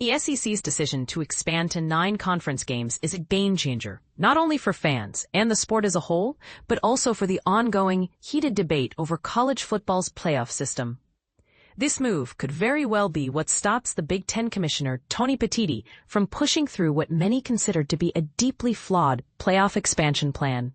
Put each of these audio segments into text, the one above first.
The SEC's decision to expand to 9 conference games is a game-changer, not only for fans and the sport as a whole, but also for the ongoing, heated debate over college football's playoff system. This move could very well be what stops the Big Ten Commissioner, Tony Petitti, from pushing through what many consider to be a deeply flawed playoff expansion plan.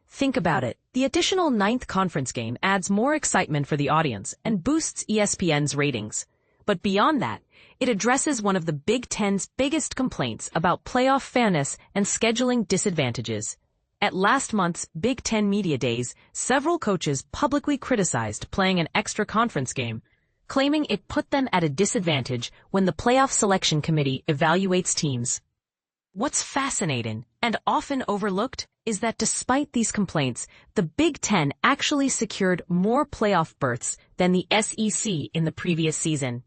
Think about it. The additional 9th conference game adds more excitement for the audience and boosts ESPN's ratings. But beyond that, it addresses one of the Big Ten's biggest complaints about playoff fairness and scheduling disadvantages. At last month's Big Ten Media Days, several coaches publicly criticized playing an extra conference game, claiming it put them at a disadvantage when the playoff selection committee evaluates teams. What's fascinating, and often overlooked, is that despite these complaints, the Big Ten actually secured more playoff berths than the SEC in the previous season.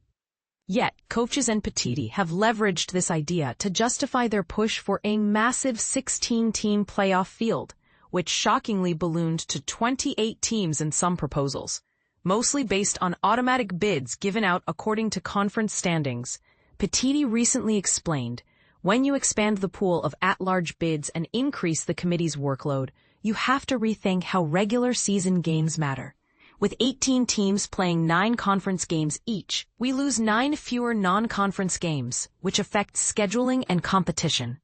Yet, coaches and Petitti have leveraged this idea to justify their push for a massive 16-team playoff field, which shockingly ballooned to 28 teams in some proposals, mostly based on automatic bids given out according to conference standings. Petitti recently explained, when you expand the pool of at-large bids and increase the committee's workload, you have to rethink how regular season games matter. With 18 teams playing 9 conference games each, we lose 9 fewer non-conference games, which affects scheduling and competition.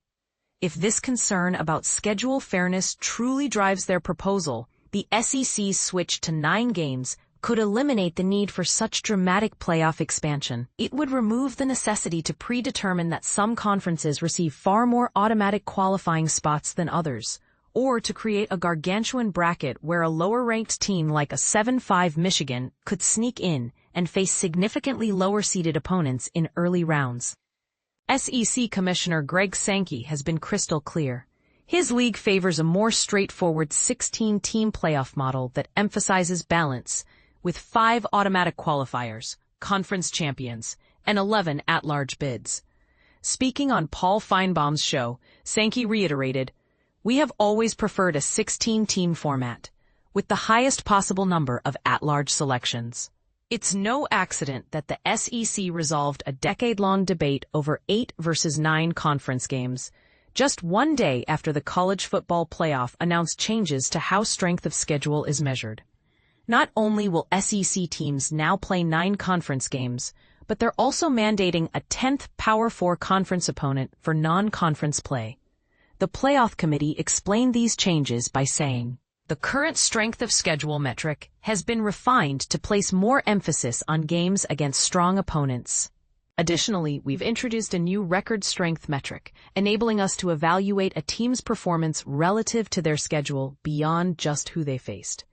If this concern about schedule fairness truly drives their proposal, the SEC's switch to 9 games could eliminate the need for such dramatic playoff expansion. It would remove the necessity to predetermine that some conferences receive far more automatic qualifying spots than others, or to create a gargantuan bracket where a lower-ranked team like a 7-5 Michigan could sneak in and face significantly lower-seeded opponents in early rounds. SEC Commissioner Greg Sankey has been crystal clear. His league favors a more straightforward 16-team playoff model that emphasizes balance, with 5 automatic qualifiers, conference champions, and 11 at-large bids. Speaking on Paul Feinbaum's show, Sankey reiterated, "We have always preferred a 16-team format, with the highest possible number of at-large selections. It's no accident that the SEC resolved a decade-long debate over 8 versus 9 conference games, just one day after the college football playoff announced changes to how strength of schedule is measured. Not only will SEC teams now play 9 conference games, but they're also mandating a 10th Power 4 conference opponent for non-conference play. The playoff committee explained these changes by saying, "The current strength of schedule metric has been refined to place more emphasis on games against strong opponents. Additionally, we've introduced a new record strength metric, enabling us to evaluate a team's performance relative to their schedule beyond just who they faced."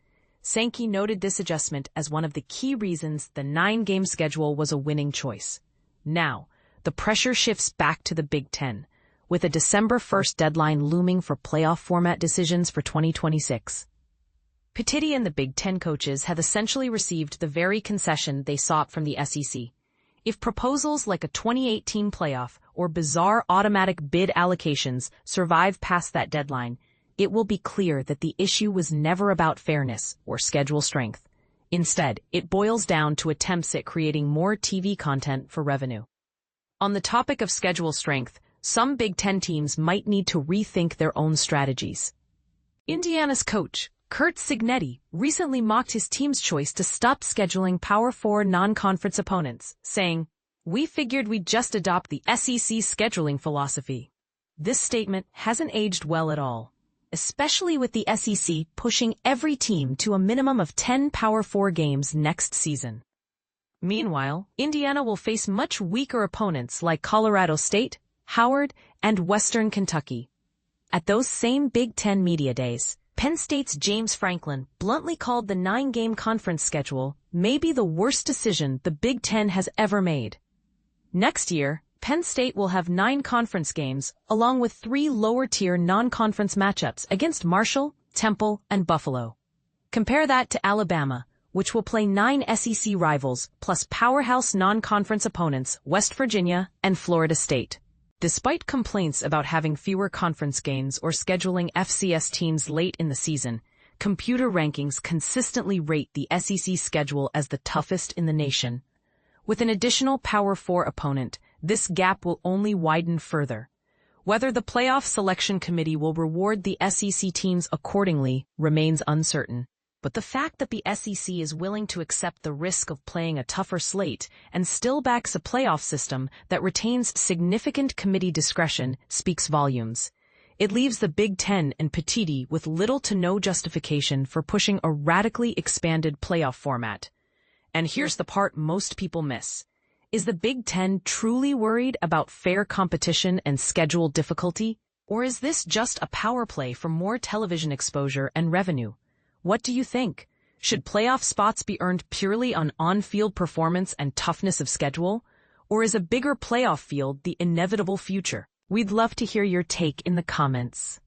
Sankey noted this adjustment as one of the key reasons the 9-game schedule was a winning choice. Now, the pressure shifts back to the Big Ten, with a December 1st deadline looming for playoff format decisions for 2026. Petitti and the Big Ten coaches have essentially received the very concession they sought from the SEC. If proposals like a 28-team playoff or bizarre automatic bid allocations survive past that deadline, it will be clear that the issue was never about fairness or schedule strength. Instead, it boils down to attempts at creating more TV content for revenue. On the topic of schedule strength, some Big Ten teams might need to rethink their own strategies. Indiana's coach, Curt Cignetti, recently mocked his team's choice to stop scheduling Power 4 non-conference opponents, saying, "We figured we'd just adopt the SEC's scheduling philosophy." This statement hasn't aged well at all, especially with the SEC pushing every team to a minimum of 10 Power 4 games next season. Meanwhile, Indiana will face much weaker opponents like Colorado State, Howard, and Western Kentucky. At those same Big Ten Media Days, Penn State's James Franklin bluntly called the 9-game conference schedule maybe the worst decision the Big Ten has ever made. Next year, Penn State will have 9 conference games, along with 3 lower-tier non-conference matchups against Marshall, Temple, and Buffalo. Compare that to Alabama, which will play 9 SEC rivals plus powerhouse non-conference opponents West Virginia and Florida State. Despite complaints about having fewer conference games or scheduling FCS teams late in the season, computer rankings consistently rate the SEC schedule as the toughest in the nation. With an additional Power 4 opponent, this gap will only widen further. Whether the playoff selection committee will reward the SEC teams accordingly remains uncertain. But the fact that the SEC is willing to accept the risk of playing a tougher slate and still backs a playoff system that retains significant committee discretion speaks volumes. It leaves the Big Ten and Petiti with little to no justification for pushing a radically expanded playoff format. And here's the part most people miss. Is the Big Ten truly worried about fair competition and schedule difficulty? Or is this just a power play for more television exposure and revenue? What do you think? Should playoff spots be earned purely on on-field performance and toughness of schedule? Or is a bigger playoff field the inevitable future? We'd love to hear your take in the comments.